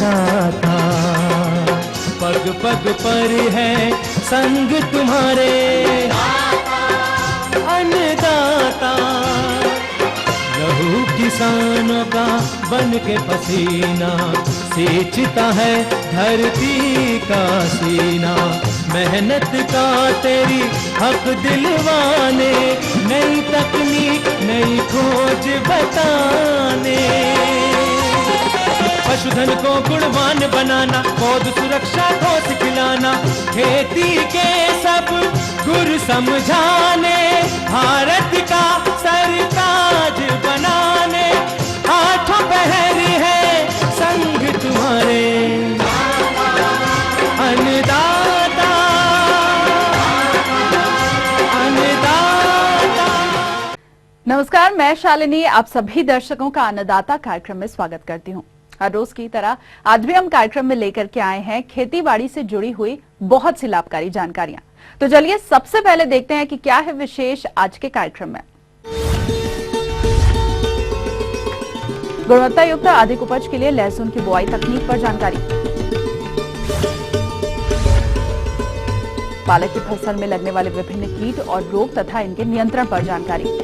अन्नदाता, पग पग पर है संग तुम्हारे अन्नदाता। लहू किसानों का बन के पसीना सींचता है धरती का सीना। मेहनत का तेरी हक दिलवाने, नई तकनीक नई खोज बताने। पशुधन को गुणवान बनाना, पौध सुरक्षा को सिखलाना, खेती के सब गुर समझाने, भारत का सरताज बनाने। आठों पहर है संग तुम्हारे अन्नदाता, अन्नदाता। नमस्कार, मैं शालिनी आप सभी दर्शकों का अन्नदाता कार्यक्रम में स्वागत करती हूं। हर रोज की तरह आज भी हम कार्यक्रम में लेकर के आए हैं खेती बाड़ी से जुड़ी हुई बहुत सी लाभकारी जानकारियां। तो चलिए सबसे पहले देखते हैं कि क्या है विशेष आज के कार्यक्रम में। गुणवत्ता युक्त अधिक उपज के लिए लहसुन की बुआई तकनीक पर जानकारी। पालक की फसल में लगने वाले विभिन्न कीट और रोग तथा इनके नियंत्रण पर जानकारी।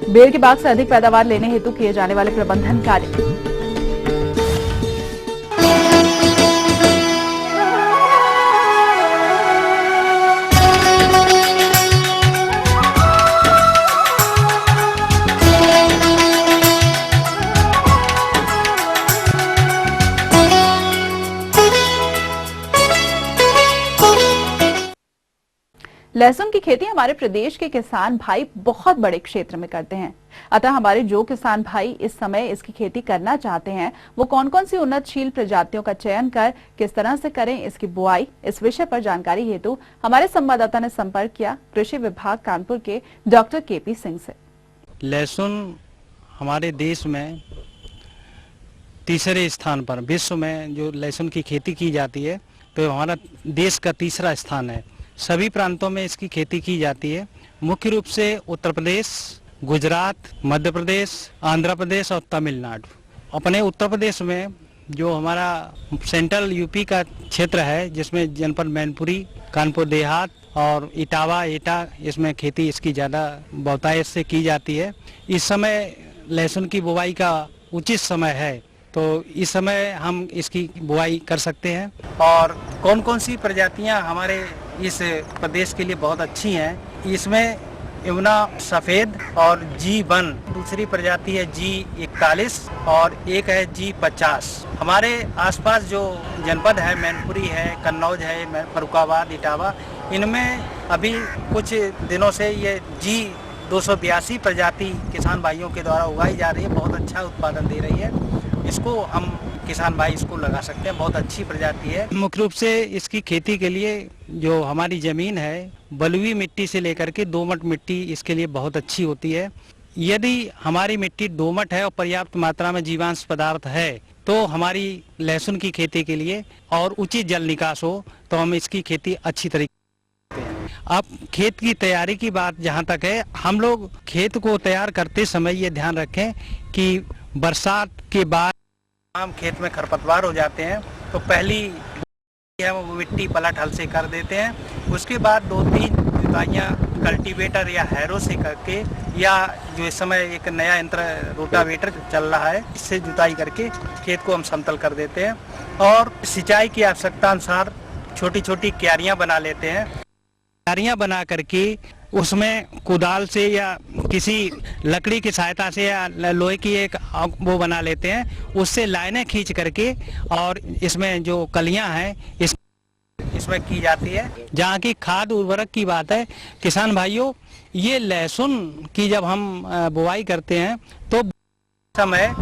बेर के बाग से अधिक पैदावार लेने हेतु किए जाने वाले प्रबंधन कार्य। लहसुन की खेती हमारे प्रदेश के किसान भाई बहुत बड़े क्षेत्र में करते हैं। अतः हमारे जो किसान भाई इस समय इसकी खेती करना चाहते हैं वो कौन कौन सी उन्नतशील प्रजातियों का चयन कर किस तरह से करें इसकी बुआई, इस विषय पर जानकारी हेतु हमारे संवाददाता ने संपर्क किया कृषि विभाग कानपुर के डॉक्टर केपी सिंह से। लहसुन हमारे देश में तीसरे स्थान पर, विश्व में जो लहसुन की खेती की जाती है तो हमारा देश का तीसरा स्थान है। सभी प्रांतों में इसकी खेती की जाती है। मुख्य रूप से उत्तर प्रदेश, गुजरात, मध्य प्रदेश, आंध्र प्रदेश और तमिलनाडु। अपने उत्तर प्रदेश में जो हमारा सेंट्रल यूपी का क्षेत्र है जिसमें जनपद मैनपुरी, कानपुर देहात और इटावा, एटा, इसमें खेती इसकी ज़्यादा बहुतायत से की जाती है। इस समय लहसुन की बुवाई का उचित समय है, तो इस समय हम इसकी बुआई कर सकते हैं। और कौन कौन सी प्रजातियां हमारे इस प्रदेश के लिए बहुत अच्छी हैं, इसमें यमुना सफ़ेद और G1, दूसरी प्रजाति है G41 और एक है G50। हमारे आसपास जो जनपद है, मैनपुरी है, कन्नौज है, फर्रुखाबाद, इटावा, इनमें अभी कुछ दिनों से ये G282 प्रजाति किसान भाइयों के द्वारा उगाई जा रही है। बहुत अच्छा उत्पादन दे रही है। इसको हम किसान भाई इसको लगा सकते हैं, बहुत अच्छी प्रजाति है। मुख्य रूप से इसकी खेती के लिए जो हमारी ज़मीन है बलुई मिट्टी से लेकर के दोमट मिट्टी इसके लिए बहुत अच्छी होती है। यदि हमारी मिट्टी दोमट है और पर्याप्त मात्रा में जीवांश पदार्थ है तो हमारी लहसुन की खेती के लिए और उचित जल निकास हो तो हम इसकी खेती अच्छी तरीके से। अब खेत की तैयारी की बात जहाँ तक है, हम लोग खेत को तैयार करते समय ये ध्यान रखें कि बरसात के बाद हम खेत में खरपतवार हो जाते हैं तो पहली है वो मिट्टी पलट हल से कर देते हैं। उसके बाद 2-3 जुताइयाँ कल्टीवेटर या हैरो से करके, या जो इस समय एक नया यंत्र रोटावेटर चल रहा है, इससे जुताई करके खेत को हम समतल कर देते हैं। और सिंचाई की आवश्यकता अनुसार छोटी छोटी क्यारियाँ बना लेते हैं। क्यारियाँ बना करके उसमें कुदाल से या किसी लकड़ी की सहायता से या लोहे की एक वो बना लेते हैं, उससे लाइनें खींच करके और इसमें जो कलियां हैं इसमें की जाती है। जहाँ की खाद उर्वरक की बात है, किसान भाइयों, ये लहसुन की जब हम बुआई करते हैं तो समय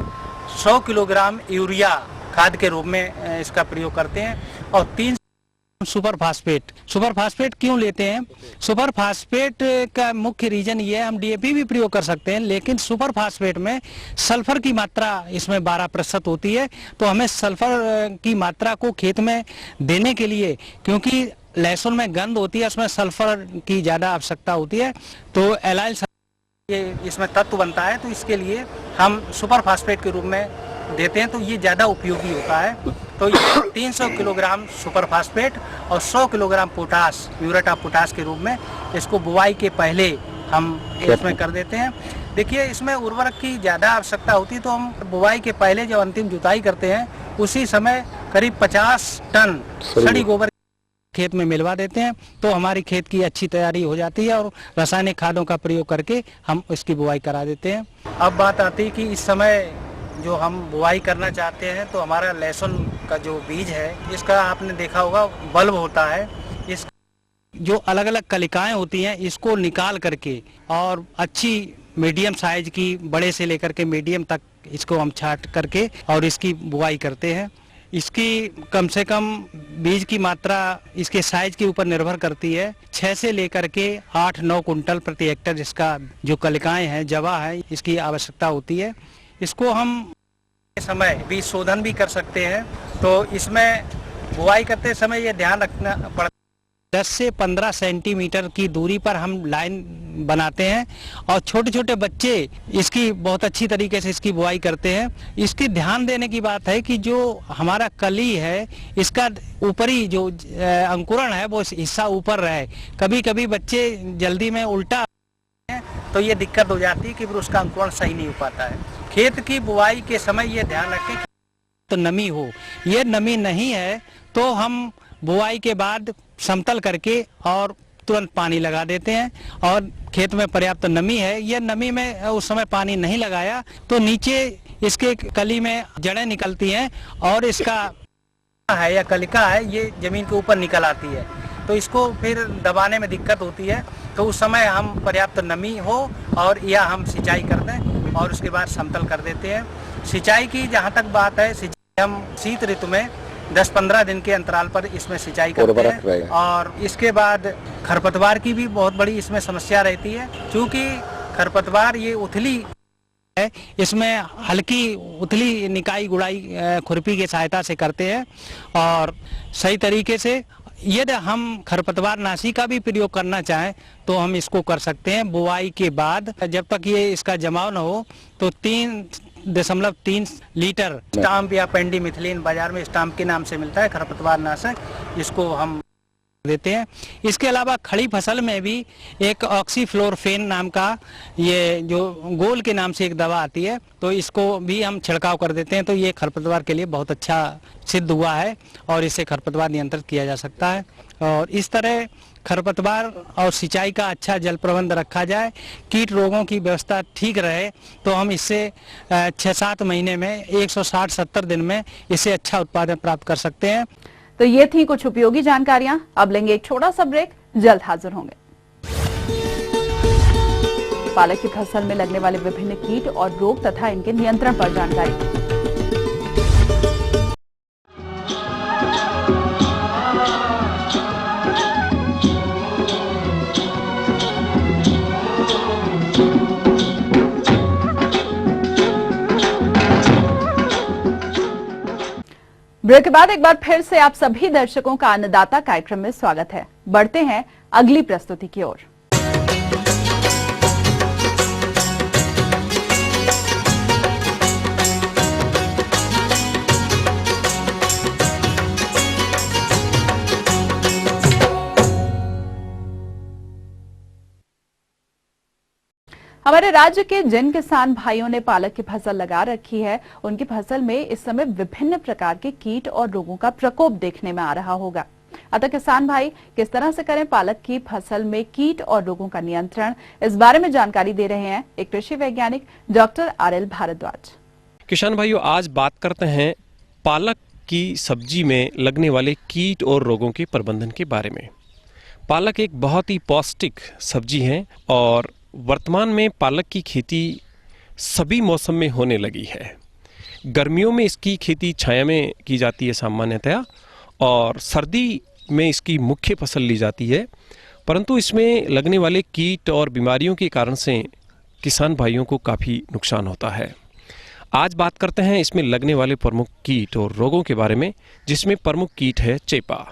100 किलोग्राम यूरिया खाद के रूप में इसका प्रयोग करते हैं। और 3 सुपर फास्फेट क्यों लेते हैं? सुपर फास्फेट का मुख्य रीजन ये है, हम डीएपी भी प्रयोग कर सकते हैं, लेकिन सुपर फास्फेट में सल्फर की मात्रा इसमें 12% होती है। तो हमें सल्फर की मात्रा को खेत में देने के लिए, क्योंकि लहसुन में गंध होती है, उसमें सल्फर की ज़्यादा आवश्यकता होती है, तो एलाइल ये इसमें तत्व बनता है, तो इसके लिए हम सुपर फास्फेट के रूप में देते हैं, तो ये ज़्यादा उपयोगी होता है। तो ये 300 किलोग्राम सुपर फास्फेट और 100 kilogram potash, muriate of potash के रूप में इसको बुआई के पहले हम इसमें कर देते हैं। देखिए, इसमें उर्वरक की ज़्यादा आवश्यकता होती है, तो हम बुआई के पहले जब अंतिम जुताई करते हैं उसी समय करीब 50 टन सड़ी गोबर खेत में मिलवा देते हैं, तो हमारी खेत की अच्छी तैयारी हो जाती है और रासायनिक खादों का प्रयोग करके हम इसकी बुआई करा देते हैं। अब बात आती है कि इस समय जो हम बुआई करना चाहते हैं, तो हमारा लहसुन का जो बीज है, इसका आपने देखा होगा बल्ब होता है, इस जो अलग अलग कलिकाएं होती हैं इसको निकाल करके और अच्छी मीडियम साइज की, बड़े से लेकर के मीडियम तक इसको हम छांट करके और इसकी बुआई करते हैं। इसकी कम से कम बीज की मात्रा इसके साइज के ऊपर निर्भर करती है। 6 से लेकर के 8-9 कुंटल प्रति हेक्टेयर इसका जो कलिकाएं हैं, जवा है, इसकी आवश्यकता होती है। इसको हम समय बीज शोधन भी कर सकते हैं, तो इसमें बुआई करते समय ये ध्यान रखना पड़ता है 10 से 15 सेंटीमीटर की दूरी पर हम लाइन बनाते हैं और छोटे छोटे बच्चे इसकी बहुत अच्छी तरीके से इसकी बुआई करते हैं। इसकी ध्यान देने की बात है कि जो हमारा कली है, इसका ऊपरी जो अंकुरण है वो हिस्सा ऊपर रहे। कभी कभी बच्चे जल्दी में उल्टा तो ये दिक्कत हो जाती है कि फिर उसका अंकुरण सही नहीं हो पाता है। खेत की बुआई के समय ये ध्यान रखें तो नमी हो, ये नमी नहीं है तो हम बुआई के बाद समतल करके और तुरंत पानी लगा देते हैं। और खेत में पर्याप्त नमी है, यह नमी में उस समय पानी नहीं लगाया तो नीचे इसके कली में जड़ें निकलती हैं और इसका है या कलिका है ये जमीन के ऊपर निकल आती है, तो इसको फिर दबाने में दिक्कत होती है। तो उस समय हम पर्याप्त नमी हो और या हम सिंचाई कर दें और उसके बाद समतल कर देते हैं। सिंचाई की जहाँ तक बात है, सिंचाई हम शीत ऋतु में 10-15 दिन के अंतराल पर इसमें सिंचाई करते हैं। और इसके बाद खरपतवार की भी बहुत बड़ी इसमें समस्या रहती है, क्योंकि खरपतवार ये उथली है, इसमें हल्की उथली निकाई गुड़ाई खुरपी की सहायता से करते हैं। और सही तरीके से यदि हम खरपतवार नाशी का भी प्रयोग करना चाहें तो हम इसको कर सकते हैं। बुआई के बाद जब तक ये इसका जमाव न हो तो 3.3 लीटर स्टाम्प या पेंडीमिथिलीन बाजार में स्टाम्प के नाम से मिलता है खरपतवार नाशक, जिसको हम देते हैं। इसके अलावा खड़ी फसल में भी एक ऑक्सीफ्लोरोफेन नाम का ये जो गोल के नाम से एक दवा आती है, तो इसको भी हम छिड़काव कर देते हैं। तो ये खरपतवार के लिए बहुत अच्छा सिद्ध हुआ है और इससे खरपतवार नियंत्रित किया जा सकता है। और इस तरह खरपतवार और सिंचाई का अच्छा जल प्रबंध रखा जाए, कीट रोगों की व्यवस्था ठीक रहे, तो हम इससे 6-7 महीने में 160-70 दिन में इससे अच्छा उत्पादन प्राप्त कर सकते हैं। तो ये थी कुछ उपयोगी जानकारियां। अब लेंगे एक छोटा सा ब्रेक, जल्द हाजिर होंगे। पालक की फसल में लगने वाले विभिन्न कीट और रोग तथा इनके नियंत्रण पर जानकारी। ब्रेक के बाद एक बार फिर से आप सभी दर्शकों का अन्नदाता कार्यक्रम में स्वागत है। बढ़ते हैं अगली प्रस्तुति की ओर। हमारे राज्य के जिन किसान भाइयों ने पालक की फसल लगा रखी है, उनकी फसल में इस समय विभिन्न प्रकार के कीट और रोगों का प्रकोप देखने में आ रहा होगा। अतः किसान भाई किस तरह से करें पालक की फसल में कीट और रोगों का नियंत्रण, इस बारे में जानकारी दे रहे हैं एक कृषि वैज्ञानिक डॉक्टर आरएल भारद्वाज। किसान भाइयों, आज बात करते हैं पालक की सब्जी में लगने वाले कीट और रोगों के प्रबंधन के बारे में। पालक एक बहुत ही पौष्टिक सब्जी है और वर्तमान में पालक की खेती सभी मौसम में होने लगी है। गर्मियों में इसकी खेती छाया में की जाती है सामान्यतया, और सर्दी में इसकी मुख्य फसल ली जाती है। परंतु इसमें लगने वाले कीट और बीमारियों के कारण से किसान भाइयों को काफ़ी नुकसान होता है। आज बात करते हैं इसमें लगने वाले प्रमुख कीट और रोगों के बारे में, जिसमें प्रमुख कीट है चेपा।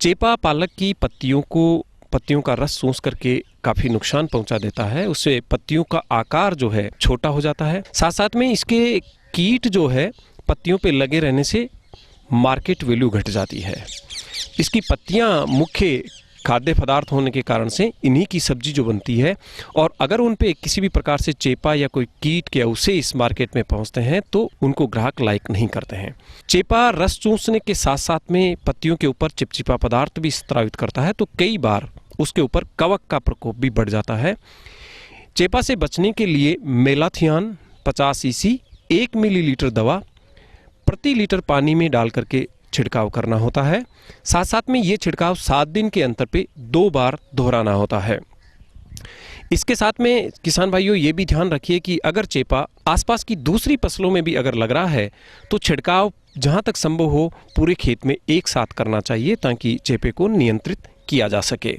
चेपा पालक की पत्तियों को पत्तियों का रस सूंघ करके काफ़ी नुकसान पहुंचा देता है। उससे पत्तियों का आकार जो है छोटा हो जाता है। साथ साथ में इसके कीट जो है पत्तियों पे लगे रहने से मार्केट वैल्यू घट जाती है। इसकी पत्तियां मुख्य खाद्य पदार्थ होने के कारण से इन्हीं की सब्जी जो बनती है, और अगर उन पे किसी भी प्रकार से चेपा या कोई कीट के अवशेष इस मार्केट में पहुंचते हैं तो उनको ग्राहक लाइक नहीं करते हैं। चेपा रस चूसने के साथ साथ में पत्तियों के ऊपर चिपचिपा पदार्थ भी स्रावित करता है, तो कई बार उसके ऊपर कवक का प्रकोप भी बढ़ जाता है। चेपा से बचने के लिए मेलाथियान 50 cc 1 मिलीलीटर दवा प्रति लीटर पानी में डाल करके छिड़काव करना होता है। साथ साथ में ये छिड़काव 7 दिन के अंतर पे 2 बार दोहराना होता है। इसके साथ में किसान भाइयों ये भी ध्यान रखिए कि अगर चेपा आसपास की दूसरी फसलों में भी अगर लग रहा है तो छिड़काव जहाँ तक संभव हो पूरे खेत में एक साथ करना चाहिए ताकि चेपे को नियंत्रित किया जा सके।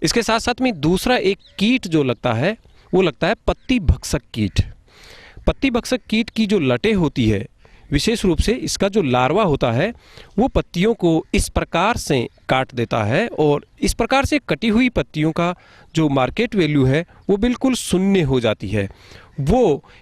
इसके साथ साथ में दूसरा एक कीट जो लगता है वो लगता है पत्ती भक्षक कीट। पत्ती भक्षक कीट की जो लटें होती है, विशेष रूप से इसका जो लार्वा होता है वो पत्तियों को इस प्रकार से काट देता है, और इस प्रकार से कटी हुई पत्तियों का जो मार्केट वैल्यू है वो बिल्कुल शून्य हो जाती है।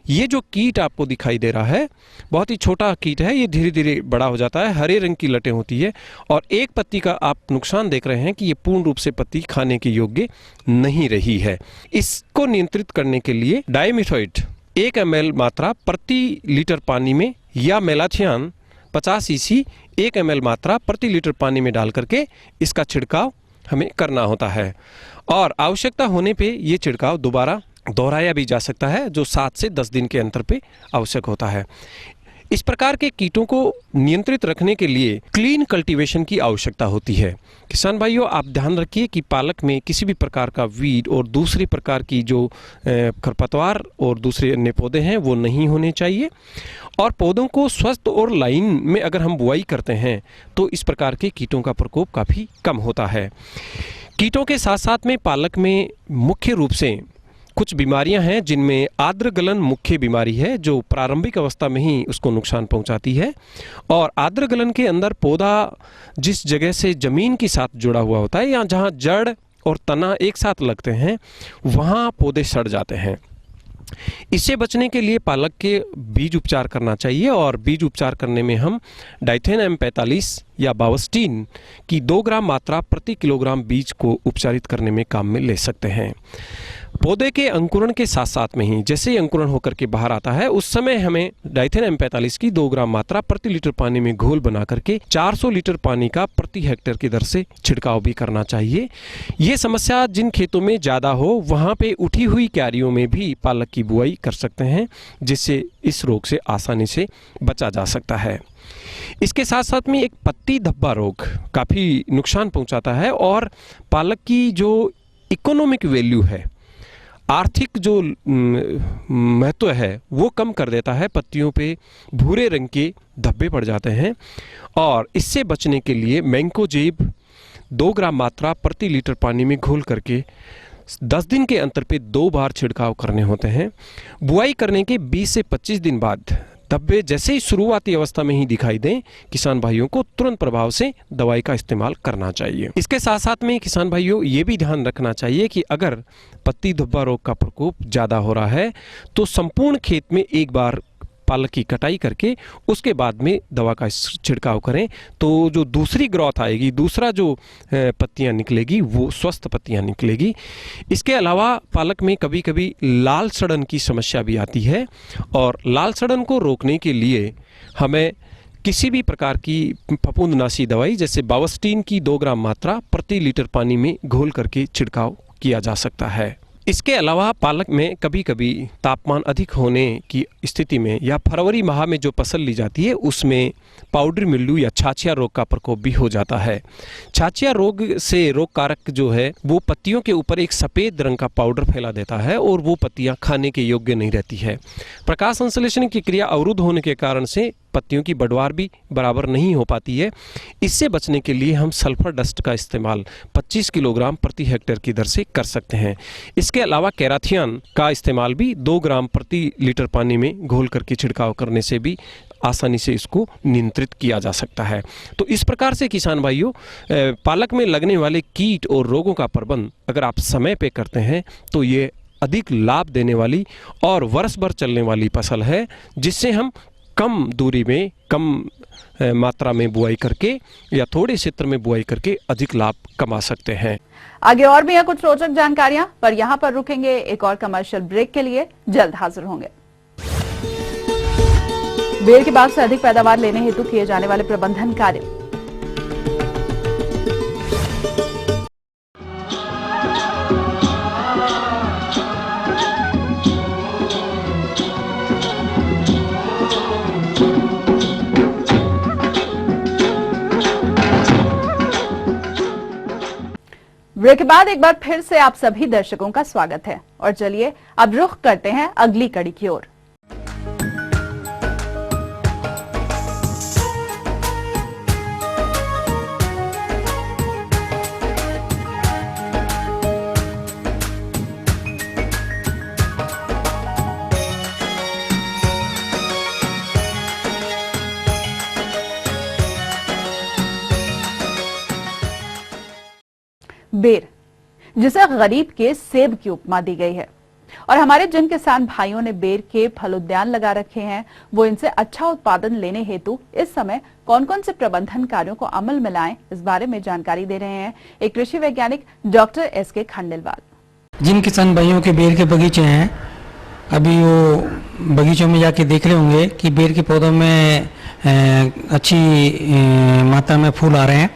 ये जो कीट आपको दिखाई दे रहा है बहुत ही छोटा कीट है, ये धीरे धीरे बड़ा हो जाता है, हरे रंग की लटें होती है, और एक पत्ती का आप नुकसान देख रहे हैं कि ये पूर्ण रूप से पत्ती खाने के योग्य नहीं रही है। इसको नियंत्रित करने के लिए डाइमिथोएट 1 ml मात्रा प्रति लीटर पानी में या मेलाथियान 50 cc 1 ml मात्रा प्रति लीटर पानी में डाल करके इसका छिड़काव हमें करना होता है, और आवश्यकता होने पे ये छिड़काव दोबारा दोहराया भी जा सकता है जो 7 से 10 दिन के अंतर पे आवश्यक होता है। इस प्रकार के कीटों को नियंत्रित रखने के लिए क्लीन कल्टीवेशन की आवश्यकता होती है। किसान भाइयों आप ध्यान रखिए कि पालक में किसी भी प्रकार का वीड और दूसरी प्रकार की जो खरपतवार और दूसरे अन्य पौधे हैं वो नहीं होने चाहिए, और पौधों को स्वस्थ और लाइन में अगर हम बुआई करते हैं तो इस प्रकार के कीटों का प्रकोप काफ़ी कम होता है। कीटों के साथ साथ में पालक में मुख्य रूप से कुछ बीमारियां हैं जिनमें आर्द्र गलन मुख्य बीमारी है जो प्रारंभिक अवस्था में ही उसको नुकसान पहुंचाती है, और आर्द्र गलन के अंदर पौधा जिस जगह से ज़मीन के साथ जुड़ा हुआ होता है या जहां जड़ और तना एक साथ लगते हैं वहां पौधे सड़ जाते हैं। इससे बचने के लिए पालक के बीज उपचार करना चाहिए, और बीज उपचार करने में हम डाइथेन M45 या बावस्टीन की 2 ग्राम मात्रा प्रति किलोग्राम बीज को उपचारित करने में काम में ले सकते हैं। पौधे के अंकुरण के साथ साथ में ही जैसे ही अंकुरण होकर के बाहर आता है उस समय हमें डाइथेन M45 की 2 ग्राम मात्रा प्रति लीटर पानी में घोल बना करके 400 लीटर पानी का प्रति हेक्टेयर की दर से छिड़काव भी करना चाहिए। ये समस्या जिन खेतों में ज़्यादा हो वहाँ पे उठी हुई क्यारियों में भी पालक की बुआई कर सकते हैं, जिससे इस रोग से आसानी से बचा जा सकता है। इसके साथ साथ में एक पत्ती धब्बा रोग काफ़ी नुकसान पहुँचाता है, और पालक की जो इकोनॉमिक वैल्यू है, आर्थिक जो महत्व है वो कम कर देता है। पत्तियों पे भूरे रंग के धब्बे पड़ जाते हैं, और इससे बचने के लिए मैंकोजेब 2 ग्राम मात्रा प्रति लीटर पानी में घोल करके 10 दिन के अंतर पे 2 बार छिड़काव करने होते हैं। बुआई करने के 20 से 25 दिन बाद धब्बे जैसे ही शुरुआती अवस्था में ही दिखाई दें, किसान भाइयों को तुरंत प्रभाव से दवाई का इस्तेमाल करना चाहिए। इसके साथ साथ में किसान भाइयों ये भी ध्यान रखना चाहिए कि अगर पत्ती धब्बा रोग का प्रकोप ज़्यादा हो रहा है तो संपूर्ण खेत में एक बार पालक की कटाई करके उसके बाद में दवा का छिड़काव करें, तो जो दूसरी ग्रोथ आएगी, दूसरा जो पत्तियां निकलेगी वो स्वस्थ पत्तियां निकलेगी। इसके अलावा पालक में कभी कभी लाल सड़न की समस्या भी आती है, और लाल सड़न को रोकने के लिए हमें किसी भी प्रकार की फफूंदनाशी दवाई जैसे बावस्टीन की 2 ग्राम मात्रा प्रति लीटर पानी में घोल करके छिड़काव किया जा सकता है। इसके अलावा पालक में कभी कभी तापमान अधिक होने की स्थिति में या फरवरी माह में जो फसल ली जाती है उसमें पाउडर मिल्ड्यू या छाछिया रोग का प्रकोप भी हो जाता है। छाछिया रोग से रोग कारक जो है वो पत्तियों के ऊपर एक सफ़ेद रंग का पाउडर फैला देता है और वो पत्तियां खाने के योग्य नहीं रहती है। प्रकाश संश्लेषण की क्रिया अवरुद्ध होने के कारण से पत्तियों की बढ़वार भी बराबर नहीं हो पाती है। इससे बचने के लिए हम सल्फर डस्ट का इस्तेमाल 25 किलोग्राम प्रति हेक्टेयर की दर से कर सकते हैं। इसके अलावा कैराथियन का इस्तेमाल भी 2 ग्राम प्रति लीटर पानी में घोल करके छिड़काव करने से भी आसानी से इसको नियंत्रित किया जा सकता है। तो इस प्रकार से किसान भाइयों, पालक में लगने वाले कीट और रोगों का प्रबंध अगर आप समय पे करते हैं तो ये अधिक लाभ देने वाली और वर्ष भर चलने वाली फसल है, जिससे हम कम दूरी में, कम मात्रा में बुआई करके या थोड़े क्षेत्र में बुआई करके अधिक लाभ कमा सकते हैं। आगे और भी है कुछ रोचक जानकारियां, पर यहाँ पर रुकेंगे एक और कमर्शियल ब्रेक के लिए। जल्द हाजिर होंगे। बेर के बाग से अधिक पैदावार लेने हेतु किए जाने वाले प्रबंधन कार्य। ब्रेक के बाद एक बार फिर से आप सभी दर्शकों का स्वागत है और चलिए अब रुख करते हैं अगली कड़ी की ओर। बेर, जिसे गरीब के सेब की उपमा दी गई है, और हमारे जिन किसान भाइयों ने बेर के फल उद्यान लगा रखे हैं, वो इनसे अच्छा उत्पादन लेने हेतु इस समय कौन कौन से प्रबंधन कार्यों को अमल में लाएं, इस बारे में जानकारी दे रहे हैं एक कृषि वैज्ञानिक डॉक्टर एस.के. खंडेलवाल। जिन किसान भाइयों के बेर के बगीचे हैं, अभी वो बगीचों में जाके देख रहे होंगे कि बेर के पौधों में अच्छी मात्रा में फूल आ रहे हैं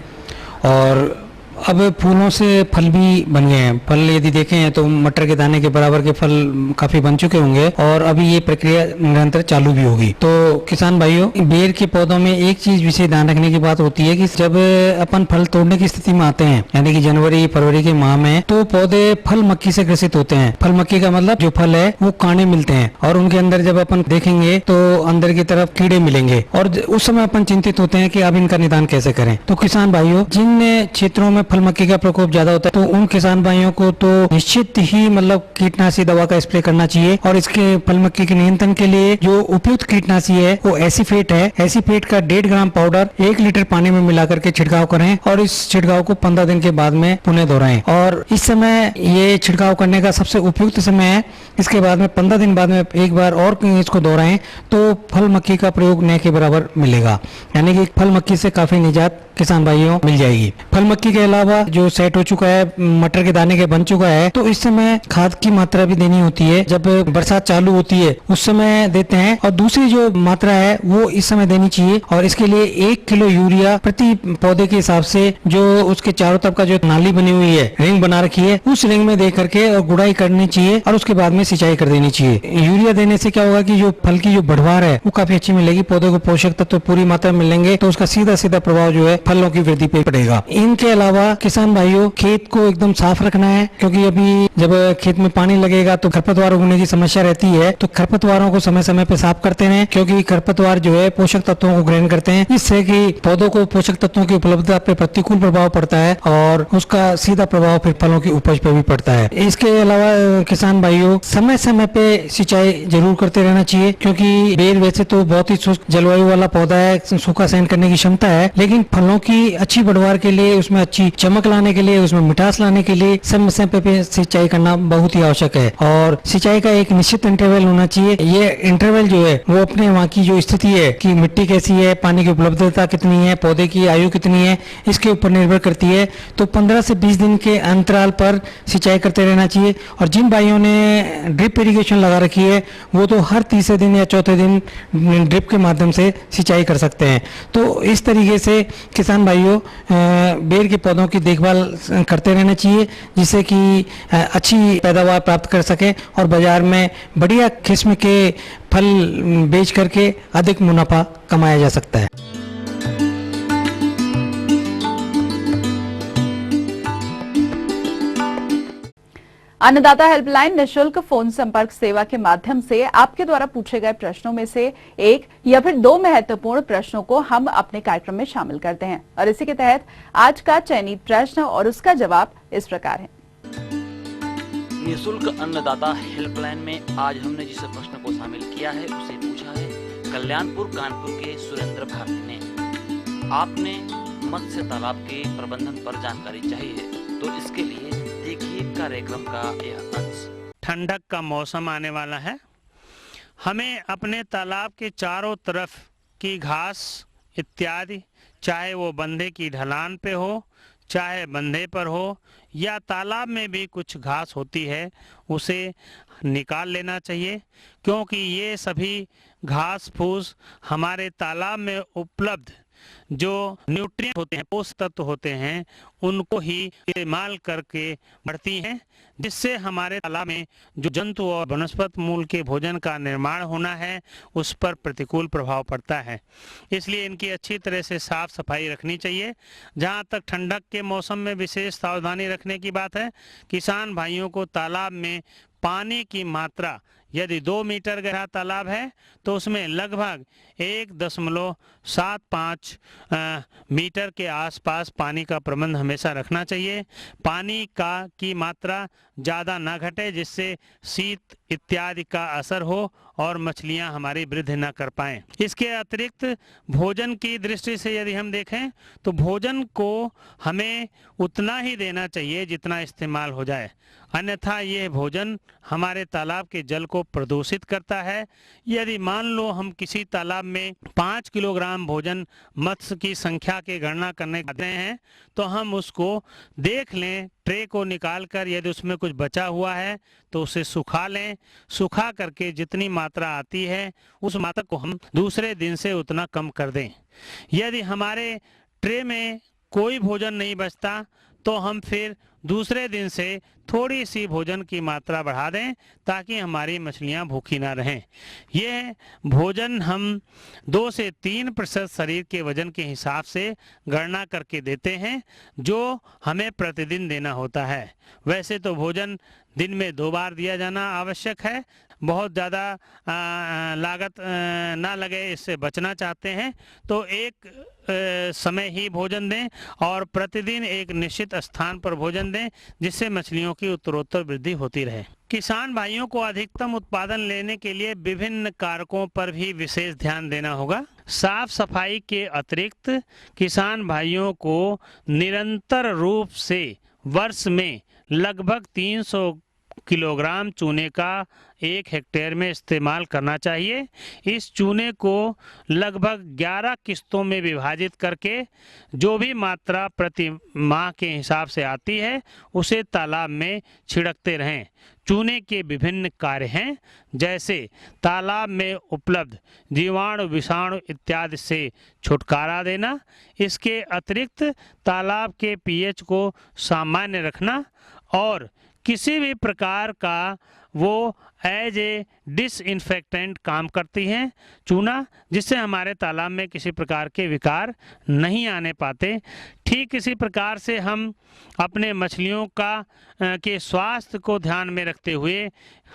और अब फूलों से फल भी बन गए हैं। फल यदि देखें तो मटर के दाने के बराबर के फल काफी बन चुके होंगे और अभी ये प्रक्रिया निरंतर चालू भी होगी। तो किसान भाइयों, बेर के पौधों में एक चीज विशेष ध्यान रखने की बात होती है कि जब अपन फल तोड़ने की स्थिति में आते हैं, यानी कि जनवरी फरवरी के माह में, तो पौधे फल मक्खी से ग्रसित होते हैं। फल मक्खी का मतलब जो फल है वो कांटे मिलते हैं और उनके अंदर जब अपन देखेंगे तो अंदर की तरफ कीड़े मिलेंगे और उस समय अपन चिंतित होते हैं कि अब इनका निदान कैसे करें। तो किसान भाइयों, जिन क्षेत्रों में फल मक्खी का प्रकोप ज्यादा होता है तो उन किसान भाइयों को तो निश्चित ही मतलब कीटनाशी दवा का स्प्रे करना चाहिए और इसके फल मक्खी के नियंत्रण के लिए जो उपयुक्त कीटनाशी है वो एसीफेट है। एसीफेट का 1.5 ग्राम पाउडर 1 लीटर पानी में मिलाकर के छिड़काव करें और इस छिड़काव को 15 दिन के बाद में पुनः दोहराएं और इस समय ये छिड़काव करने का सबसे उपयुक्त समय है। इसके बाद में 15 दिन बाद में एक बार और इसको दोहराएं तो फल मक्खी का प्रयोग न के बराबर मिलेगा, यानी कि फल मक्खी से काफी निजात किसान भाइयों मिल जाएगी। फल मक्खी के अलावा जो सेट हो चुका है, मटर के दाने के बन चुका है, तो इस समय खाद की मात्रा भी देनी होती है। जब बरसात चालू होती है उस समय देते हैं और दूसरी जो मात्रा है वो इस समय देनी चाहिए और इसके लिए 1 किलो यूरिया प्रति पौधे के हिसाब से जो उसके चारों तरफ का जो नाली बनी हुई है, रिंग बना रखी है, उस रिंग में दे करके और गुड़ाई करनी चाहिए और उसके बाद में सिंचाई कर देनी चाहिए। यूरिया देने से क्या होगा कि जो फल की जो बढ़वार है वो काफी अच्छी मिलेगी, पौधे को पोषक तत्व पूरी मात्रा में मिलेंगे तो उसका सीधा सीधा प्रभाव जो है फलों की वृद्धि पे पड़ेगा। इनके अलावा किसान भाइयों, खेत को एकदम साफ रखना है क्योंकि अभी जब खेत में पानी लगेगा तो खरपतवार उगने की समस्या रहती है, तो खरपतवारों को समय समय पे साफ करते रहें क्योंकि खरपतवार जो है पोषक तत्वों को ग्रहण करते हैं, जिससे कि पौधों को पोषक तत्वों की उपलब्धता पे प्रतिकूल प्रभाव पड़ता है और उसका सीधा प्रभाव फिर फलों की उपज पे भी पड़ता है। इसके अलावा किसान भाइयों, समय समय पे सिंचाई जरूर करते रहना चाहिए क्योंकि बेर वैसे तो बहुत ही शुष्क जलवायु वाला पौधा है, सूखा सहन करने की क्षमता है, लेकिन फलों की अच्छी बढ़वार के लिए, उसमें अच्छी चमक लाने के लिए, उसमें मिठास लाने के लिए समय समय पे सिंचाई करना बहुत ही आवश्यक है और सिंचाई का एक निश्चित इंटरवल होना चाहिए। ये इंटरवल जो है वो अपने वहाँ की जो स्थिति है कि मिट्टी कैसी है, पानी की उपलब्धता कितनी है, पौधे की आयु कितनी है, इसके ऊपर निर्भर करती है। तो 15 से 20 दिन के अंतराल पर सिंचाई करते रहना चाहिए और जिन भाइयों ने ड्रिप इरिगेशन लगा रखी है वो तो हर तीसरे दिन या चौथे दिन ड्रिप के माध्यम से सिंचाई कर सकते हैं। तो इस तरीके से किसान भाइयों बेर के पौधों की देखभाल करते रहना चाहिए जिससे कि अच्छी पैदावार प्राप्त कर सके और बाजार में बढ़िया किस्म के फल बेच करके अधिक मुनाफा कमाया जा सकता है। अन्नदाता हेल्पलाइन निशुल्क फोन संपर्क सेवा के माध्यम से आपके द्वारा पूछे गए प्रश्नों में से एक या फिर 2 महत्वपूर्ण प्रश्नों को हम अपने कार्यक्रम में शामिल करते हैं और इसी के तहत आज का चयनित प्रश्न और उसका जवाब इस प्रकार है। निशुल्क अन्नदाता हेल्पलाइन में आज हमने जिस प्रश्न को शामिल किया है उसे पूछा है, कल्याणपुर कानपुर के सुरेंद्र भारती ने। आपने मत्स्य तालाब के प्रबंधन पर जानकारी चाहिए तो इसके लिए देखिए कार्यक्रम का यह अंश। ठंडक का मौसम आने वाला है, हमें अपने तालाब के चारों तरफ की घास इत्यादि, चाहे वो बंधे की ढलान पे हो, चाहे बंधे पर हो, या तालाब में भी कुछ घास होती है, उसे निकाल लेना चाहिए, क्योंकि ये सभी घास फूस हमारे तालाब में उपलब्ध जो न्यूट्रिएंट होते हैं, पोषक तत्व होते हैं, उनको ही इस्तेमाल करके बढ़ती हैं, जिससे हमारे तालाब में जो जंतु और वनस्पति मूल के भोजन का निर्माण होना है उस पर प्रतिकूल प्रभाव पड़ता है। इसलिए इनकी अच्छी तरह से साफ सफाई रखनी चाहिए। जहाँ तक ठंडक के मौसम में विशेष सावधानी रखने की बात है, किसान भाइयों को तालाब में पानी की मात्रा, यदि 2 मीटर गहरा तालाब है तो उसमें लगभग 1.75 मीटर के आसपास पानी का प्रबंध हमेशा रखना चाहिए। पानी की मात्रा ज़्यादा ना घटे, जिससे शीत इत्यादि का असर हो और मछलियां हमारी वृद्धि न कर पाएं। इसके अतिरिक्त भोजन की दृष्टि से यदि हम देखें तो भोजन को हमें उतना ही देना चाहिए जितना इस्तेमाल हो जाए, अन्यथा ये भोजन हमारे तालाब के जल को प्रदूषित करता है। यदि मान लो हम किसी तालाब में 5 किलोग्राम भोजन मत्स्य की संख्या की गणना करने जाते हैं तो हम उसको देख लें, ट्रे को निकाल कर यदि उसमें कुछ बचा हुआ है तो उसे सुखा लें। सुखा करके जितनी मात्रा आती है उस मात्रा को हम दूसरे दिन से उतना कम कर दें। यदि हमारे ट्रे में कोई भोजन नहीं बचता तो हम फिर दूसरे दिन से थोड़ी सी भोजन की मात्रा बढ़ा दें ताकि हमारी मछलियां भूखी ना रहें। यह भोजन हम 2 से 3% शरीर के वजन के हिसाब से गणना करके देते हैं, जो हमें प्रतिदिन देना होता है। वैसे तो भोजन दिन में 2 बार दिया जाना आवश्यक है। बहुत ज़्यादा लागत ना लगे, इससे बचना चाहते हैं तो एक समय ही भोजन दें और प्रतिदिन एक निश्चित स्थान पर भोजन दें, जिससे मछलियों की उत्तरोत्तर वृद्धि होती रहे। किसान भाइयों को अधिकतम उत्पादन लेने के लिए विभिन्न कारकों पर भी विशेष ध्यान देना होगा। साफ सफाई के अतिरिक्त किसान भाइयों को निरंतर रूप से वर्ष में लगभग 300 किलोग्राम चूने का 1 हेक्टेयर में इस्तेमाल करना चाहिए। इस चूने को लगभग 11 किस्तों में विभाजित करके जो भी मात्रा प्रति माह के हिसाब से आती है उसे तालाब में छिड़कते रहें। चूने के विभिन्न कार्य हैं, जैसे तालाब में उपलब्ध जीवाणु विषाणु इत्यादि से छुटकारा देना। इसके अतिरिक्त तालाब के पीएच को सामान्य रखना और किसी भी प्रकार का वो एज ए डिसइंफेक्टेंट काम करती हैं चूना, जिससे हमारे तालाब में किसी प्रकार के विकार नहीं आने पाते। ठीक इसी प्रकार से हम अपने मछलियों के स्वास्थ्य को ध्यान में रखते हुए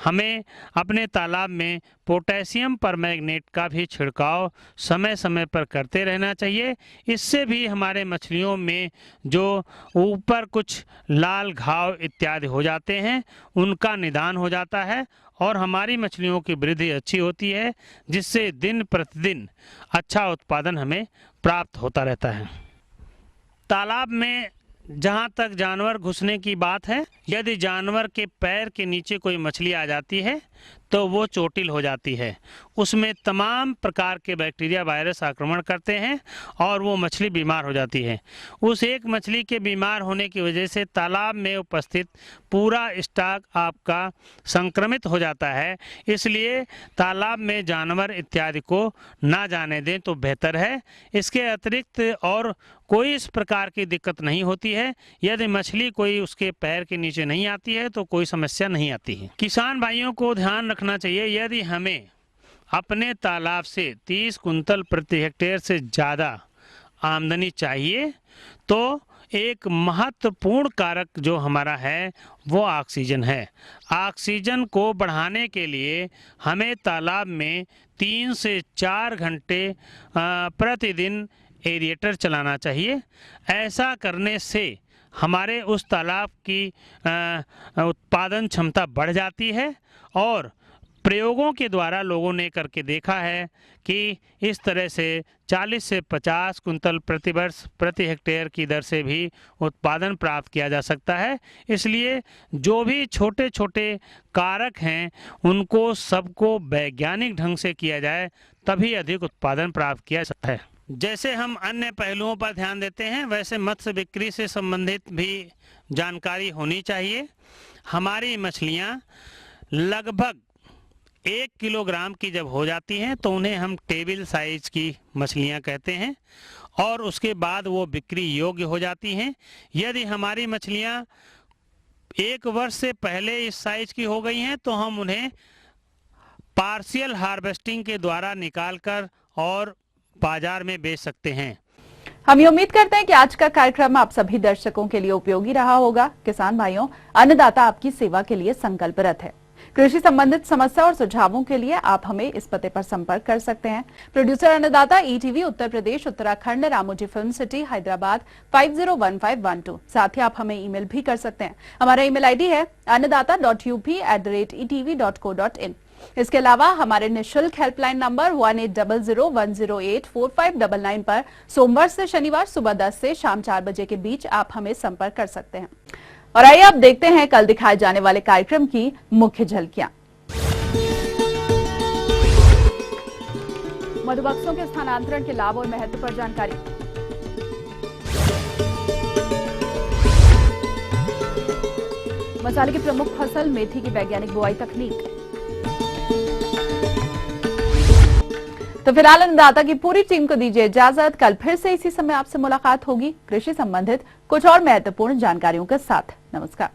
हमें अपने तालाब में पोटेशियम परमैंगनेट का भी छिड़काव समय समय पर करते रहना चाहिए। इससे भी हमारे मछलियों में जो ऊपर कुछ लाल घाव इत्यादि हो जाते हैं उनका निदान हो जाता है और हमारी मछलियों की वृद्धि अच्छी होती है, जिससे दिन प्रतिदिन अच्छा उत्पादन हमें प्राप्त होता रहता है। तालाब में जहाँ तक जानवर घुसने की बात है, यदि जानवर के पैर के नीचे कोई मछली आ जाती है तो वो चोटिल हो जाती है। उसमें तमाम प्रकार के बैक्टीरिया वायरस आक्रमण करते हैं और वो मछली बीमार हो जाती है। उस एक मछली के बीमार होने की वजह से तालाब में उपस्थित पूरा स्टॉक आपका संक्रमित हो जाता है। इसलिए तालाब में जानवर इत्यादि को ना जाने दें तो बेहतर है। इसके अतिरिक्त और कोई इस प्रकार की दिक्कत नहीं होती है। यदि मछली कोई उसके पैर के नीचे नहीं आती है तो कोई समस्या नहीं आती है। किसान भाइयों को ध्यान रखना चाहिए, यदि हमें अपने तालाब से 30 कुंतल प्रति हेक्टेयर से ज़्यादा आमदनी चाहिए तो एक महत्वपूर्ण कारक जो हमारा है वो ऑक्सीजन है। ऑक्सीजन को बढ़ाने के लिए हमें तालाब में 3 से 4 घंटे प्रतिदिन एरिएटर चलाना चाहिए। ऐसा करने से हमारे उस तालाब की उत्पादन क्षमता बढ़ जाती है और प्रयोगों के द्वारा लोगों ने करके देखा है कि इस तरह से 40 से 50 कुंतल प्रति वर्ष प्रति हेक्टेयर की दर से भी उत्पादन प्राप्त किया जा सकता है। इसलिए जो भी छोटे छोटे कारक हैं उनको सबको वैज्ञानिक ढंग से किया जाए, तभी अधिक उत्पादन प्राप्त किया जा सकता है। जैसे हम अन्य पहलुओं पर ध्यान देते हैं, वैसे मत्स्य बिक्री से संबंधित भी जानकारी होनी चाहिए। हमारी मछलियाँ लगभग 1 किलोग्राम की जब हो जाती हैं तो उन्हें हम टेबल साइज की मछलियां कहते हैं और उसके बाद वो बिक्री योग्य हो जाती हैं। यदि हमारी मछलियां 1 वर्ष से पहले इस साइज की हो गई हैं तो हम उन्हें पार्शियल हार्वेस्टिंग के द्वारा निकालकर और बाजार में बेच सकते हैं। हम ये उम्मीद करते हैं कि आज का कार्यक्रम आप सभी दर्शकों के लिए उपयोगी रहा होगा। किसान भाइयों, अन्नदाता आपकी सेवा के लिए संकल्परत है। कृषि संबंधित समस्या और सुझावों के लिए आप हमें इस पते पर संपर्क कर सकते हैं। प्रोड्यूसर अन्नदाता, ETV, Uttar Pradesh, Uttarakhand, Ramoji film city, Hyderabad 501512। साथ ही आप हमें ईमेल भी कर सकते हैं। हमारा ईमेल ID है annadaata.up@etv.co.in। इसके अलावा हमारे निःशुल्क हेल्पलाइन नंबर 180010845999 पर सोमवार से शनिवार सुबह 10 से शाम 4 बजे के बीच आप हमें संपर्क कर सकते हैं। और आइए अब देखते हैं कल दिखाए जाने वाले कार्यक्रम की मुख्य झलकियां। मधुमक्खियों के स्थानांतरण के लाभ और महत्व पर जानकारी। मसाले की प्रमुख फसल मेथी की वैज्ञानिक बुआई तकनीक। तो फिलहाल अन्नदाता की पूरी टीम को दीजिए इजाजत। कल फिर से इसी समय आपसे मुलाकात होगी कृषि संबंधित कुछ और महत्वपूर्ण जानकारियों के साथ। नमस्कार।